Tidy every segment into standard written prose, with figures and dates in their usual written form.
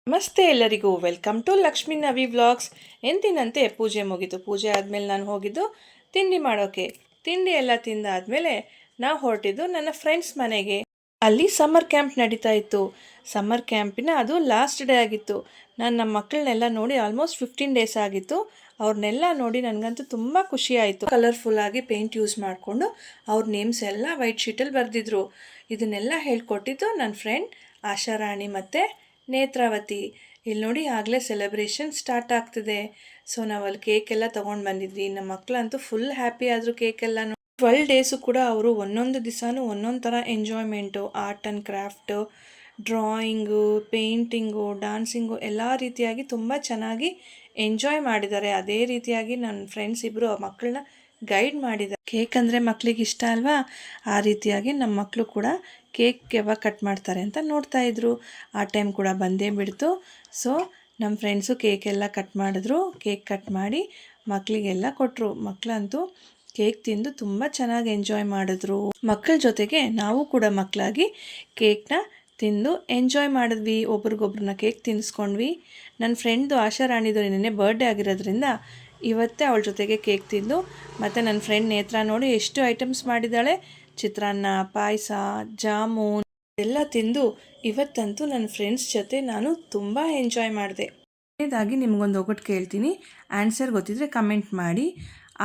ನಮಸ್ತೆ ಎಲ್ಲರಿಗೂ, welcome to Lakshmi Navi vlogs. ಎಂದಿನಂತೆ ಪೂಜೆ ಮುಗಿತು. ಪೂಜೆ ಆದಮೇಲೆ ನಾನು ಹೋಗಿದ್ದು ತಿಂಡಿ ಮಾಡೋಕ್ಕೆ. ತಿಂಡಿ ಎಲ್ಲ ತಿಂದಾದಮೇಲೆ ನಾವು ಹೊರಟಿದ್ದು ನನ್ನ ಫ್ರೆಂಡ್ಸ್ ಮನೆಗೆ. ಅಲ್ಲಿ ಸಮ್ಮರ್ ಕ್ಯಾಂಪ್ ನಡೀತಾ ಇತ್ತು. ಸಮ್ಮರ್ ಕ್ಯಾಂಪಿನ ಅದು ಲಾಸ್ಟ್ ಡೇ ಆಗಿತ್ತು. ನಾನು ನಮ್ಮ ಮಕ್ಕಳನ್ನೆಲ್ಲ ನೋಡಿ ಆಲ್ಮೋಸ್ಟ್ 15 ಡೇಸ್ ಆಗಿತ್ತು. ಅವ್ರನ್ನೆಲ್ಲ ನೋಡಿ ನನಗಂತೂ ತುಂಬ ಖುಷಿ ಆಯಿತು. ಕಲರ್ಫುಲ್ಲಾಗಿ ಪೇಂಟ್ ಯೂಸ್ ಮಾಡಿಕೊಂಡು ಅವ್ರ ನೇಮ್ಸ್ ಎಲ್ಲ ವೈಟ್ ಶೀಟಲ್ಲಿ ಬರೆದಿದ್ರು. ಇದನ್ನೆಲ್ಲ ಹೇಳ್ಕೊಟ್ಟಿದ್ದು ನನ್ನ ಫ್ರೆಂಡ್ ಆಶಾರಾಣಿ ಮತ್ತು ನೇತ್ರಾವತಿ. ಇಲ್ಲಿ ನೋಡಿ ಆಗಲೇ ಸೆಲೆಬ್ರೇಷನ್ ಸ್ಟಾರ್ಟ್ ಆಗ್ತಿದೆ. ಸೊ ನಾವಲ್ಲಿ ಕೇಕೆಲ್ಲ ತೊಗೊಂಡು ಬಂದಿದ್ವಿ. ನಮ್ಮ ಮಕ್ಕಳಂತೂ ಫುಲ್ ಹ್ಯಾಪಿ ಆದರು. ಕೇಕೆಲ್ಲ 12 ಡೇಸು ಕೂಡ ಅವರು ಒಂದೊಂದು ದಿವಸನೂ ಒಂದೊಂದು ಥರ enjoyment, art and craft, drawing, painting, dancing ಎಲ್ಲ ರೀತಿಯಾಗಿ ತುಂಬ ಚೆನ್ನಾಗಿ ಎಂಜಾಯ್ ಮಾಡಿದ್ದಾರೆ. ಅದೇ ರೀತಿಯಾಗಿ ನನ್ನ ಫ್ರೆಂಡ್ಸ್ ಇಬ್ಬರು ಮಕ್ಕಳನ್ನ ಗೈಡ್ ಮಾಡಿದ್ದಾರೆ. ಕೇಕ್ ಅಂದರೆ ಮಕ್ಕಳಿಗೆ ಇಷ್ಟ ಅಲ್ವಾ, ಆ ರೀತಿಯಾಗಿ ನಮ್ಮ ಮಕ್ಕಳು ಕೂಡ ಕೇಕ್ ಯಾವಾಗ ಕಟ್ ಮಾಡ್ತಾರೆ ಅಂತ ನೋಡ್ತಾಯಿದ್ರು. ಆ ಟೈಮ್ ಕೂಡ ಬಂದೇ ಬಿಡ್ತು. ಸೊ ನಮ್ಮ ಫ್ರೆಂಡ್ಸು ಕೇಕೆಲ್ಲ ಕಟ್ ಮಾಡಿದ್ರು. ಕೇಕ್ ಕಟ್ ಮಾಡಿ ಮಕ್ಕಳಿಗೆಲ್ಲ ಕೊಟ್ಟರು. ಮಕ್ಕಳಂತೂ ಕೇಕ್ ತಿಂದು ತುಂಬ ಚೆನ್ನಾಗಿ ಎಂಜಾಯ್ ಮಾಡಿದ್ರು. ಮಕ್ಕಳ ಜೊತೆಗೆ ನಾವು ಕೂಡ ಮಕ್ಕಳಾಗಿ ಕೇಕ್ನ ತಿಂದು ಎಂಜಾಯ್ ಮಾಡಿದ್ವಿ. ಒಬ್ರಿಗೊಬ್ರನ್ನ ಕೇಕ್ ತಿನ್ನಿಸ್ಕೊಂಡ್ವಿ. ನನ್ನ ಫ್ರೆಂಡ್ದು ಆಶಾರಾಣಿದು ನಿನ್ನೆ ಬರ್ಡೇ ಆಗಿರೋದ್ರಿಂದ ಇವತ್ತೇ ಅವಳ ಜೊತೆಗೆ ಕೇಕ್ ತಿಂದು, ಮತ್ತು ನನ್ನ ಫ್ರೆಂಡ್ ನೇತ್ರ ನೋಡಿ ಎಷ್ಟು ಐಟಮ್ಸ್ ಮಾಡಿದ್ದಾಳೆ. ಚಿತ್ರಾನ್ನ, ಪಾಯಸ, ಜಾಮೂನ್ ಎಲ್ಲ ತಿಂದು ಇವತ್ತಂತೂ ನನ್ನ ಫ್ರೆಂಡ್ಸ್ ಜೊತೆ ನಾನು ತುಂಬ ಎಂಜಾಯ್ ಮಾಡಿದೆ. ಕೊನೆಯದಾಗಿ ನಿಮಗೊಂದು ಒಗಟು ಕೇಳ್ತೀನಿ, ಆನ್ಸರ್ ಗೊತ್ತಿದ್ರೆ ಕಮೆಂಟ್ ಮಾಡಿ.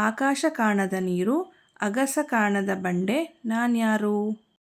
ಆಕಾಶ ಕಾಣದ ನೀರು, ಅಗಸ ಕಾಣದ ಬಂಡೆ, ನಾನು ಯಾರು?